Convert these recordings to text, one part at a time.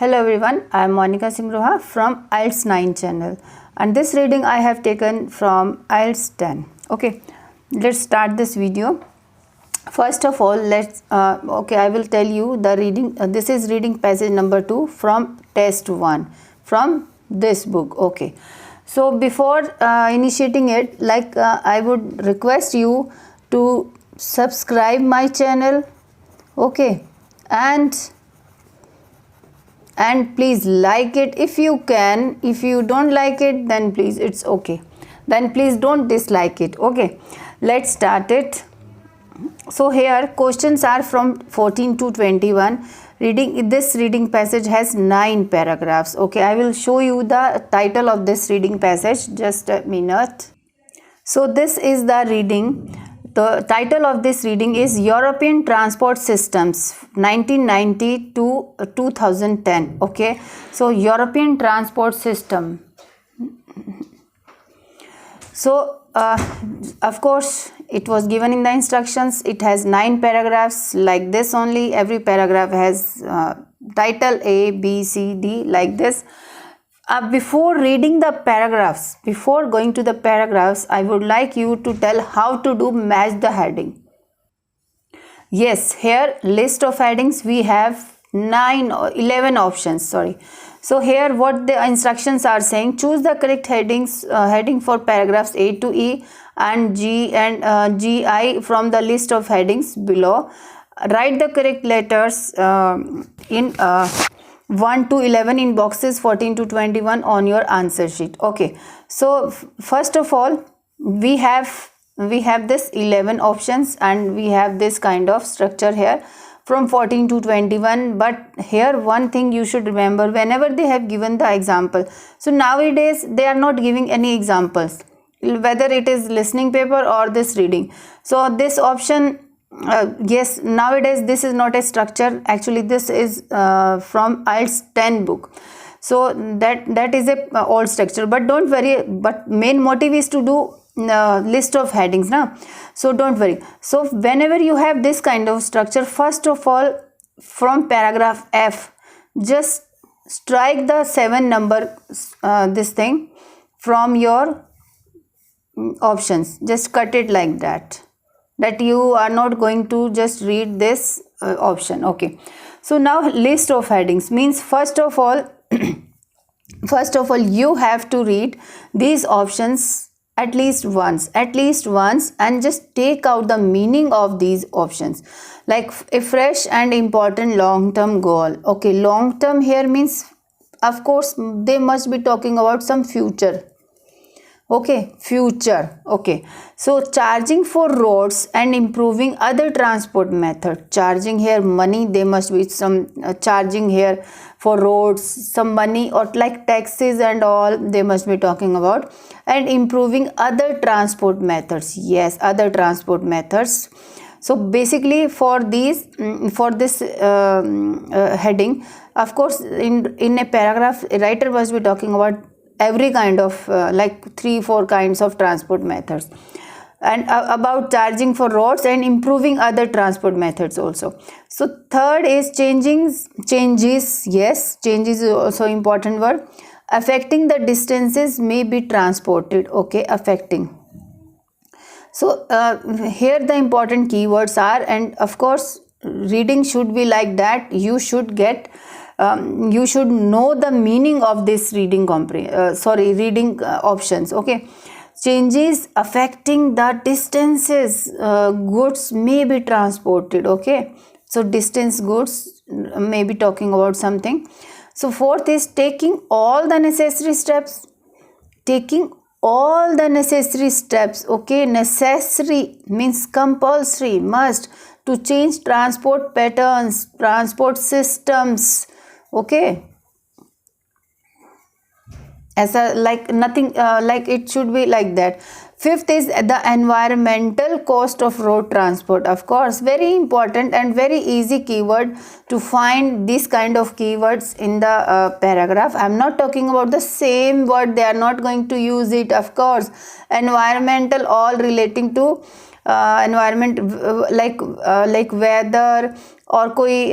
Hello everyone, I am Monica Singh Roha from IELTS 9 channel, and this reading I have taken from IELTS 10. Okay, let's start this video. First of all, I will tell you the reading. This is reading passage number 2 from test 1 from this book. Okay, so before initiating it, I would request you to subscribe my channel. Okay, and please like it if you can. If you don't like it, then please, it's okay, then please don't dislike it. Okay, let's start it. So here questions are from 14 to 21. This reading passage has 9 paragraphs. Okay, I will show you the title of this reading passage, just a minute. So this is the reading. The title of this reading is European Transport Systems 1990 to 2010. Okay, so European Transport System. So of course it was given in the instructions. It has 9 paragraphs like this only. Every paragraph has title A, B, C, D like this. Before reading the paragraphs, before going to the paragraphs, I would like you to tell how to do match the heading. Yes, here list of headings we have 9 or 11 options. Sorry. So here what the instructions are saying: choose the correct heading for paragraphs A to E and G and GI from the list of headings below. Write the correct letters in 1 to 11 in boxes 14 to 21 on your answer sheet. Okay, so first of all we have this 11 options and we have this kind of structure here from 14 to 21. But here one thing you should remember, whenever they have given the example, so nowadays they are not giving any examples, whether it is listening paper or this reading. So this option, yes, nowadays this is not a structure. Actually this is from IELTS 10 book, so that is a old structure. But don't worry, but main motive is to do list of headings now, so don't worry. So whenever you have this kind of structure, first of all from paragraph F, just strike the 7 number this thing from your options. Just cut it like that you are not going to just read this option. Okay, so now list of headings means first of all you have to read these options at least once, and just take out the meaning of these options, like a fresh and important long-term goal. Okay, long-term here means, of course, they must be talking about some future. Okay, future. Okay, so charging for roads and improving other transport method. Charging here money, they must be some charging here for roads, some money, or like taxes and all they must be talking about. And improving other transport methods. Yes, other transport methods. So basically for this heading, of course in a paragraph a writer must be talking about every kind of like 3-4 kinds of transport methods, and about charging for roads and improving other transport methods also. So third is changes. Yes, changes is also important word. Affecting the distances may be transported. Okay, affecting. So here the important keywords are, and of course reading should be like that. You should get you should know the meaning of this reading options. Okay, changes affecting the distances, goods may be transported. Okay, so distance, goods may be talking about something. So fourth is taking all the necessary steps. Okay, necessary means compulsory, must, to change transport patterns, transport systems. Okay, as a like nothing like it should be like that. Fifth is the environmental cost of road transport. Of course, very important and very easy keyword to find this kind of keywords in the paragraph. I'm not talking about the same word, they are not going to use it. Of course, environmental, all relating to environment like weather or koi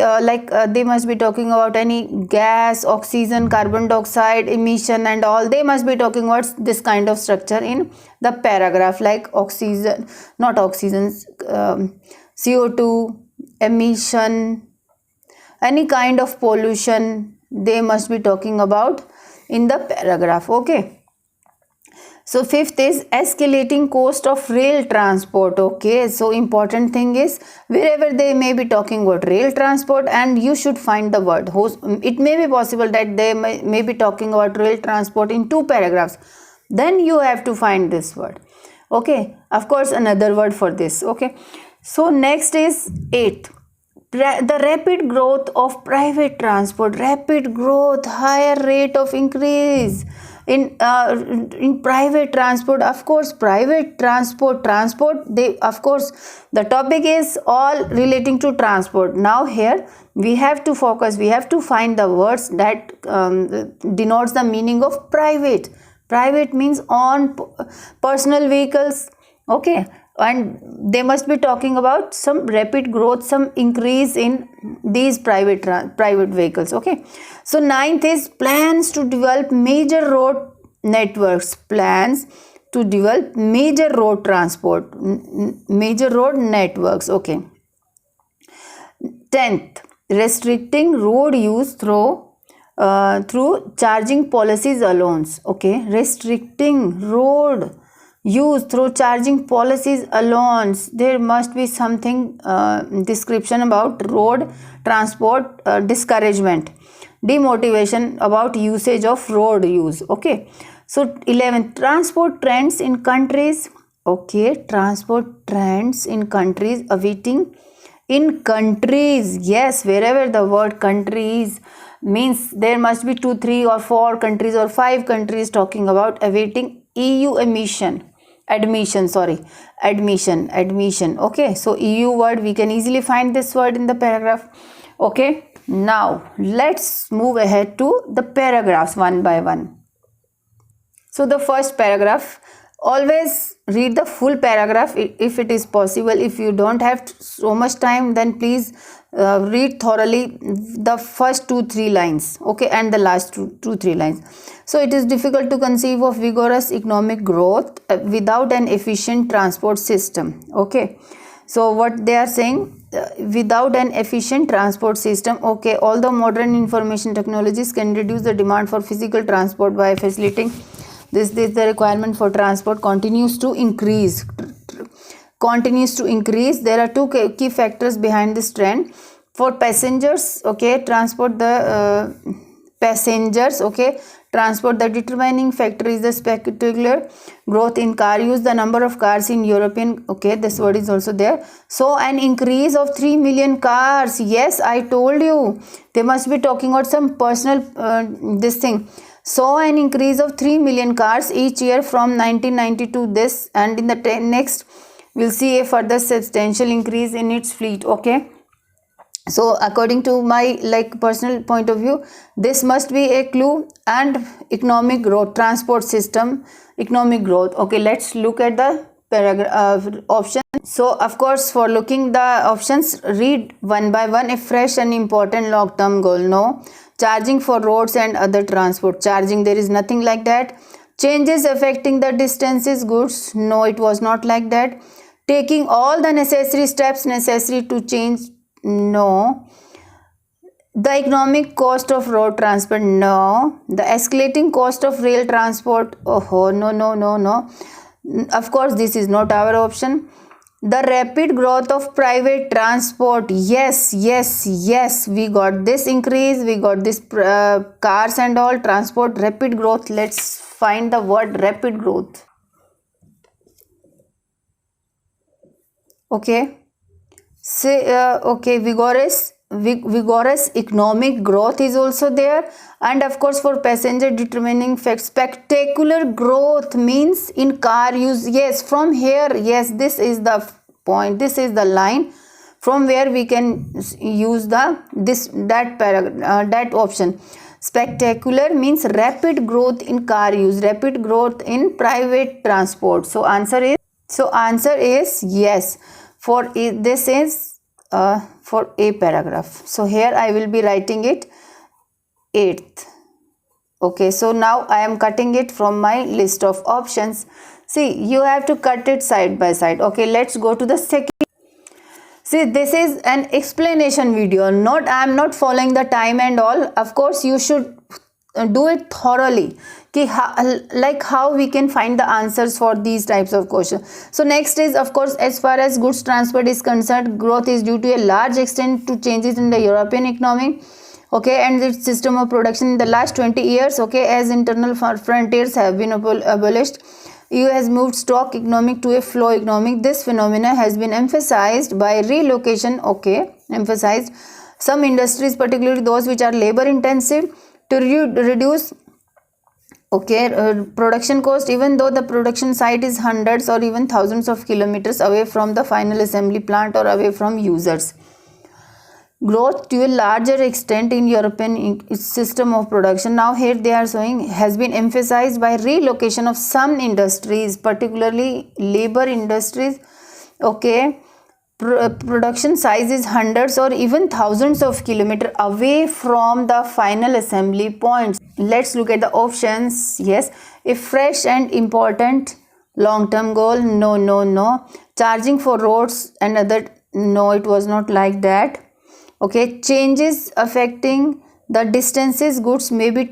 they must be talking about any gas, oxygen, carbon dioxide emission and all. They must be talking about this kind of structure in the paragraph, like oxygen, not oxygen, CO2 emission, any kind of pollution they must be talking about in the paragraph. Okay, so fifth is escalating cost of rail transport. Okay, so important thing is wherever they may be talking about rail transport, and you should find the word. It may be possible that they may be talking about rail transport in 2 paragraphs, then you have to find this word. Okay, of course another word for this. Okay, so next is 8th, the rapid growth of private transport. Rapid growth, higher rate of increase in private transport. Of course private transport, they, of course the topic is all relating to transport. Now here we have to focus, we have to find the words that denotes the meaning of private. Private means on personal vehicles. Okay, and they must be talking about some rapid growth, some increase in these private vehicles. Okay, so 9th is plans to develop major road networks. Plans to develop major road transport, major road networks. Okay, 10th, restricting road use through charging policies alone. Okay, restricting road use through charging policies alone. There must be something description about road transport discouragement, demotivation about usage of road use. Okay, so 11th, transport trends in countries. Okay, transport trends in countries awaiting. In countries, yes, wherever the word countries means there must be 2, 3 or 4 countries or 5 countries talking about awaiting EU admission. Okay, so EU word, we can easily find this word in the paragraph. Okay, now let's move ahead to the paragraphs one by one. So the first paragraph, always read the full paragraph if it is possible. If you don't have so much time, then please read thoroughly the first 2-3 lines. Okay, and the last 2-3 lines. So it is difficult to conceive of vigorous economic growth without an efficient transport system. Okay, so what they are saying, without an efficient transport system. Okay, although modern information technologies can reduce the demand for physical transport by facilitating this, the requirement for transport continues to increase. There are 2 key factors behind this trend. For passengers, okay, transport the passengers, okay, transport, the determining factor is the spectacular growth in car use. The number of cars in European, okay, this word is also there. So an increase of 3 million cars. Yes, I told you they must be talking about some personal this thing. So an increase of 3 million cars each year from 1990 to this, and in the next we'll see a further substantial increase in its fleet. Okay, so according to my personal point of view, this must be a clue. And economic growth, transport system, economic growth. Okay, let's look at the paragraph option. So of course, for looking the options, read one by one. A fresh and important long-term goal. No. Charging for roads and other transport. Charging, there is nothing like that. Changes affecting the distances goods. No, it was not like that. Taking all the necessary steps necessary to change. No. The economic cost of road transport. No. The escalating cost of rail transport. Oh, no. Of course, this is not our option. The rapid growth of private transport. Yes, we got this increase, we got this cars and all, transport, rapid growth. Let's find the word rapid growth. Okay, say okay, vigorous economic growth is also there. And of course, for passenger determining fact, spectacular growth means in car use. Yes, from here, yes, this is the point, this is the line from where we can use that option. Spectacular means rapid growth in car use, rapid growth in private transport. So answer is So answer is yes. This is for A paragraph. So here I will be writing it 8th. Okay, so now I am cutting it from my list of options. See, you have to cut it side by side. Okay, let's go to the second. See, this is an explanation video. I am not following the time and all. Of course, you should do it thoroughly. Like how we can find the answers for these types of questions. So next is, of course, as far as goods transport is concerned, growth is due to a large extent to changes in the European economy. Okay, and its system of production in the last 20 years. Okay, as internal frontiers have been abolished, EU has moved stock economic to a flow economic. This phenomena has been emphasized by relocation. Okay, emphasized some industries, particularly those which are labor intensive, to reduce production cost, even though the production site is hundreds or even thousands of kilometers away from the final assembly plant or away from users. Growth to a larger extent in European system of production. Now here they are showing has been emphasized by relocation of some industries, particularly labor industries. Okay, production size is hundreds or even thousands of kilometers away from the final assembly points. Let's look at the options. Yes, a fresh and important long-term goal. No. Charging for roads and other. No, it was not like that. Okay, changes affecting the distances goods may be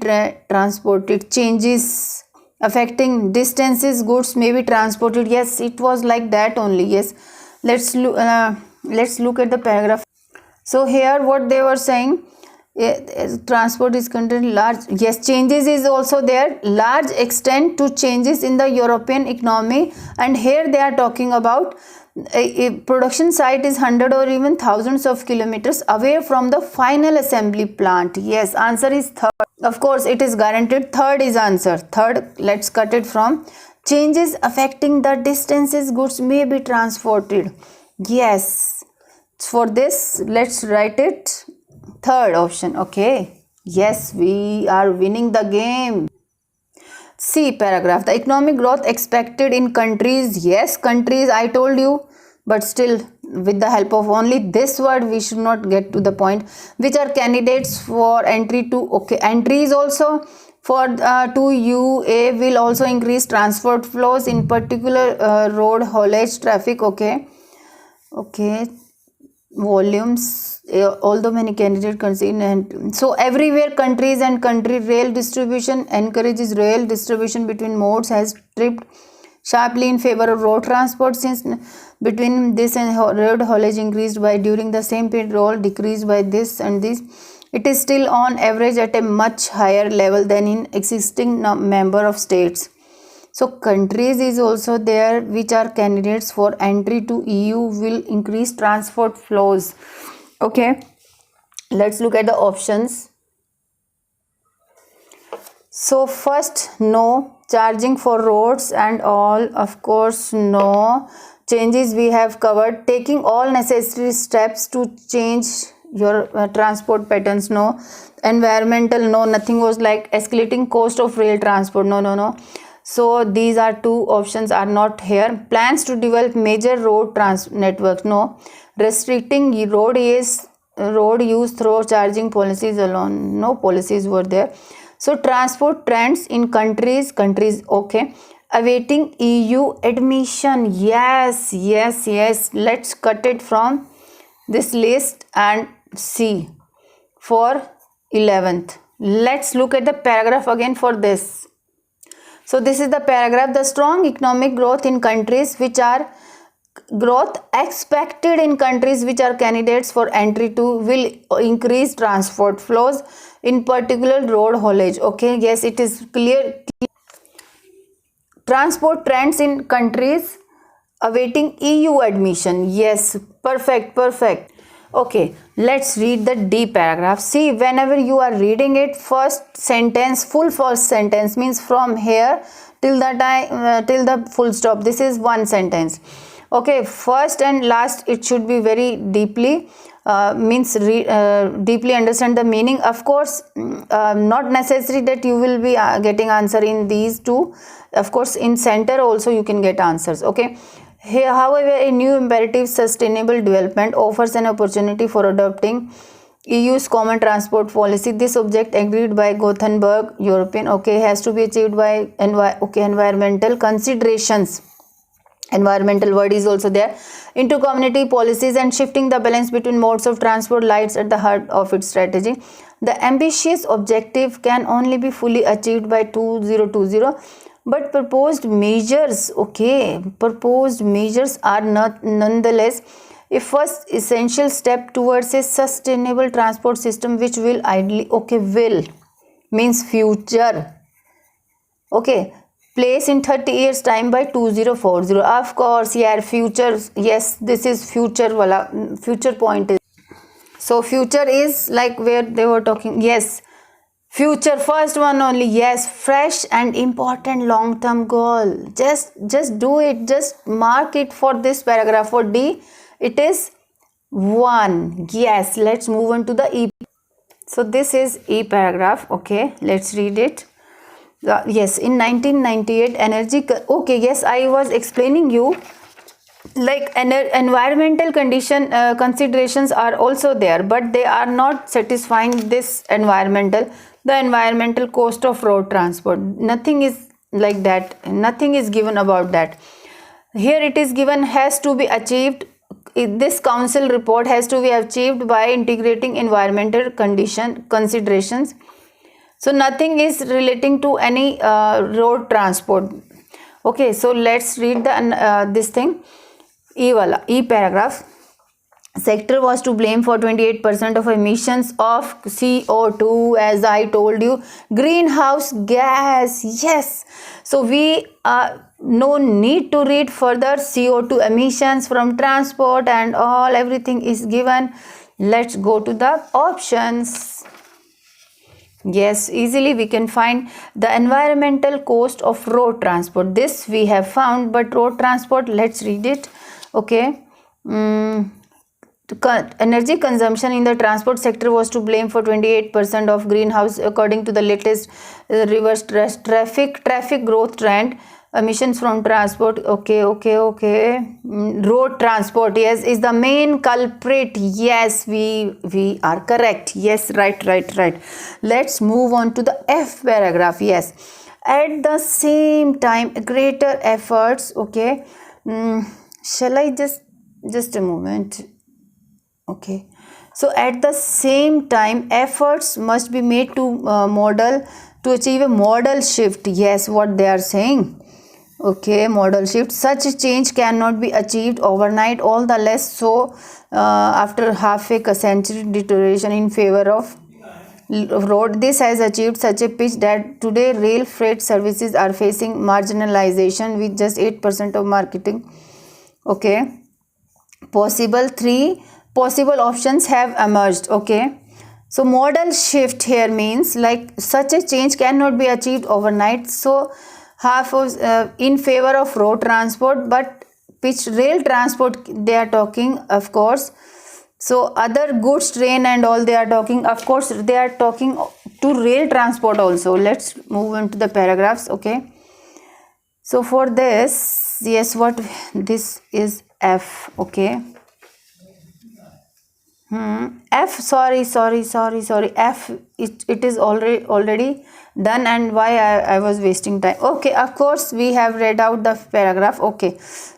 transported. Changes affecting distances goods may be transported. Yes, it was like that only. Yes, let's look at the paragraph. So here what they were saying, transport is contained large. Yes, changes is also there, large extent to changes in the European economy, and here they are talking about a production site is 100 or even thousands of kilometers away from the final assembly plant. Yes, answer is third. Of course, it is guaranteed. Third is answer. Third, let's cut it from changes affecting the distances goods may be transported. Yes, for this, let's write it third option. Okay. Yes, we are winning the game. C paragraph. The economic growth expected in countries. Yes, countries I told you, but still with the help of only this word we should not get to the point. Which are candidates for entry to. Okay, entries also for to UA will also increase transport flows, in particular road haulage traffic. Okay, volumes. Although many candidates consider, so everywhere countries and country rail distribution encourages rail distribution between modes has tripped sharply in favor of road transport, since between this and road haulage increased by during the same period road decreased by this and this. It is still on average at a much higher level than in existing member of states. So countries is also there which are candidates for entry to EU will increase transport flows. Okay, let's look at the options. So first, no. Charging for roads and all, of course, no. Changes we have covered. Taking all necessary steps to change your transport patterns, no. Environmental, no. Nothing was like escalating cost of rail transport, no. So these are two options are not here. Plans to develop major road network, no. Restricting road use through charging policies alone, no policies were there. So transport trends in countries. Okay, awaiting EU admission. Yes, let's cut it from this list and see for 11th. Let's look at the paragraph again for this. So this is the paragraph. The strong economic growth in countries which are growth expected in countries which are candidates for entry to will increase transport flows, in particular road haulage. Okay, yes, it is clear. Transport trends in countries awaiting EU admission. Yes, perfect. Okay, let's read the D paragraph. See, whenever you are reading it, first sentence, full first sentence means from here till the time till the full stop. This is one sentence. Okay, first and last it should be very deeply deeply understand the meaning. Of course, not necessary that you will be getting answer in these two. Of course, in center also you can get answers. Okay, Here, however, a new imperative sustainable development offers an opportunity for adopting EU's common transport policy. This object agreed by Gothenburg, European, has to be achieved by environmental considerations. Environmental word is also there. Into community policies and shifting the balance between modes of transport lies at the heart of its strategy. The ambitious objective can only be fully achieved by 2020, but proposed measures are not nonetheless a first essential step towards a sustainable transport system which will will means future place in 30 years time by 2040. Of course, yeah, future, yes, this is future wala future point is. So future is like where they were talking, yes, future, first one only, yes, fresh and important long term goal. Just do it, just mark it for this paragraph. For D it is 1. Yes, let's move on to the E. So this is E paragraph. Let's read it. Yes, in 1998 energy, yes, I was explaining you like environmental considerations are also there, but they are not satisfying this the environmental cost of road transport. Nothing is like that, nothing is given about that. Here it is given has to be achieved, this council report has to be achieved by integrating environmental considerations. So nothing is relating to any road transport. So let's read the this thing. E paragraph. Sector was to blame for 28% of emissions of CO2, as I told you, greenhouse gas. Yes, so we no need to read further. CO2 emissions from transport and all, everything is given. Let's go to the options. Yes, easily we can find the environmental cost of road transport. This we have found, but road transport, let's read it. Energy consumption in the transport sector was to blame for 28% of greenhouse, according to the latest reverse traffic growth trend. Emissions from transport, road transport, yes, is the main culprit. Yes, we are correct. Yes, right. Let's move on to the F paragraph. Yes, at the same time greater efforts. Shall I just a moment? So at the same time efforts must be made to achieve a modal shift. Yes, what they are saying. Modal shift. Such a change cannot be achieved overnight, all the less so after half a century deterioration in favor of road. This has achieved such a pitch that today rail freight services are facing marginalization with just 8% of marketing. Three possible options have emerged. So modal shift here means like such a change cannot be achieved overnight, so half of in favor of road transport, but which rail transport they are talking, of course. So other goods, train and all they are talking, of course they are talking to rail transport also. Let's move into the paragraphs. So for this, yes, what this is F. F, sorry, F, it is already done, and why I was wasting time. Of course we have read out the paragraph.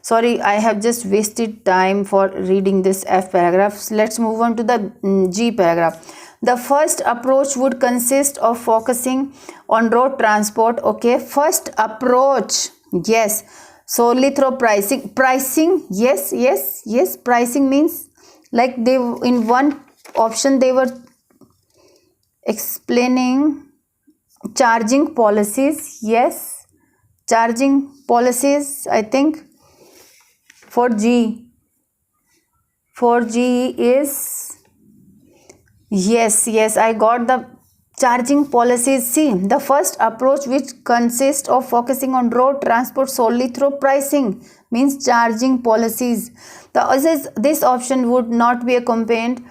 Sorry, I have just wasted time for reading this F paragraph. Let's move on to the G paragraph. The first approach would consist of focusing on road transport. First approach, yes, solely through pricing. Yes, pricing means like they in one option they were explaining charging policies. Yes, charging policies. I think for G is yes, I got the charging policies. See, the first approach, which consists of focusing on road transport solely through pricing, means charging policies. This option would not be accompanied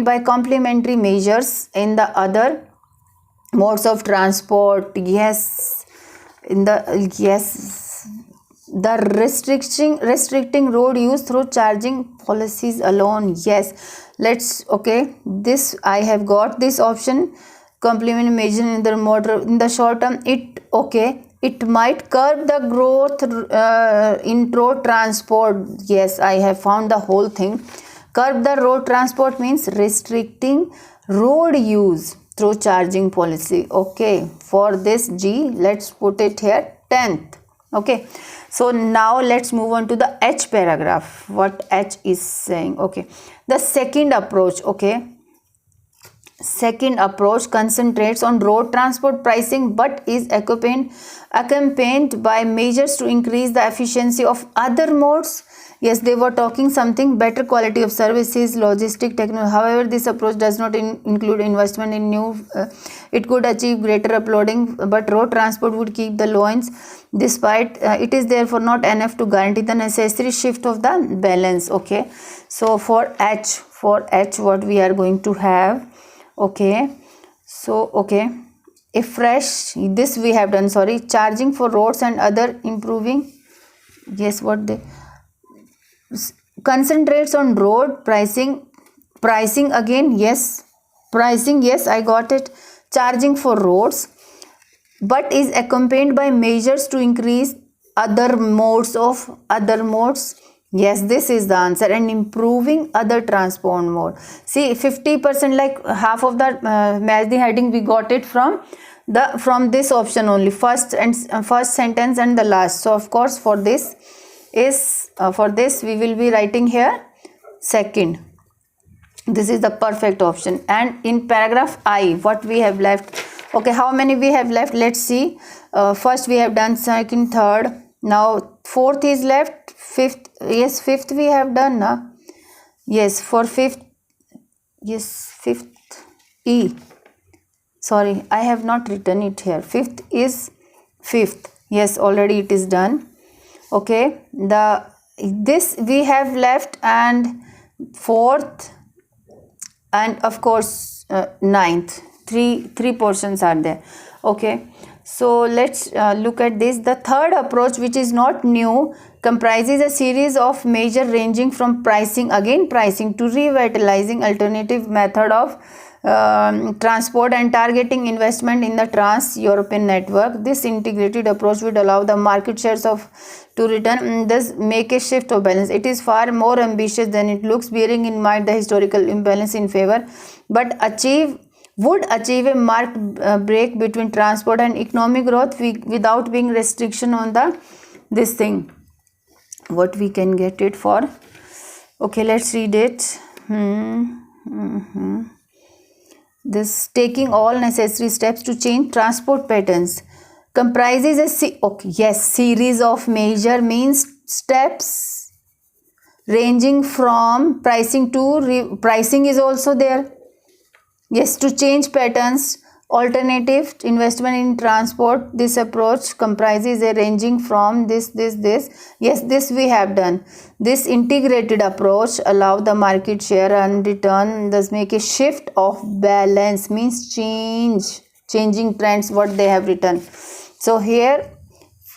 by complementary measures in the other modes of transport. Yes, the restricting road use through charging policies alone. Yes, let's, okay, this I have got this option. Complement measure in the motor in the short term, it, okay, it might curb the growth in road transport. Yes, I have found the whole thing. Curb the road transport means restricting road use through charging policy. Okay, for this G, let's put it here 10th. Okay, so now let's move on to the H paragraph, what H is saying. Okay, the second approach, okay, second approach concentrates on road transport pricing but is accompanied by measures to increase the efficiency of other modes. Yes, they were talking something better quality of services, logistic technology. However, this approach does not include investment in new. It could achieve greater uploading, but road transport would keep the loans. Despite it is therefore not enough to guarantee the necessary shift of the balance. Okay, so for H, what we are going to have. Okay, so okay, a fresh, this we have done, sorry, charging for roads and other improving. Yes, what they concentrates on road pricing again. Yes, pricing, yes, I got it. Charging for roads but is accompanied by measures to increase other modes. Yes, this is the answer. And improving other transport mode. See, 50%, like half of the match the heading, we got it from this option only, first sentence and the last. So of course for this we will be writing here second. This is the perfect option. And in paragraph I, what we have left. Okay, how many we have left? Let's see. First we have done, second, third. Now fourth is left. Fifth, yes, fifth we have done, na? Yes, for fifth, yes, fifth E. Sorry, I have not written it here. Fifth is fifth. Yes, already it is done. Okay, this we have left, and fourth, and of course ninth. Three portions are there. Okay, so let's look at this. The third approach, which is not new, comprises a series of measures ranging from pricing to revitalizing alternative method of transport and targeting investment in the trans-European network. This integrated approach would allow the market shares to return, thus make a shift of balance. It is far more ambitious than it looks, bearing in mind the historical imbalance in favor, but would achieve a marked break between transport and economic growth without being restriction on this thing. What we can get it for. Okay, let's read it. This taking all necessary steps to change transport patterns comprises a series of measure means steps ranging from pricing to pricing is also there. Yes, to change patterns, alternative investment in transport. This approach comprises a ranging from this. Yes, this we have done. This integrated approach allow the market share and return, thus make a shift of balance, means changing trends, what they have written. So here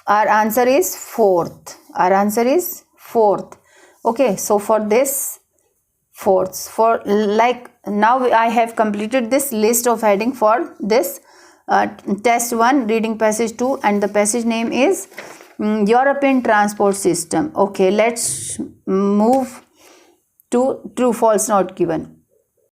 our answer is fourth. Okay, so for this fourth, for like now I have completed this list of heading for this test 1, reading passage 2, and the passage name is European transport system. Okay, let's move to true false not given.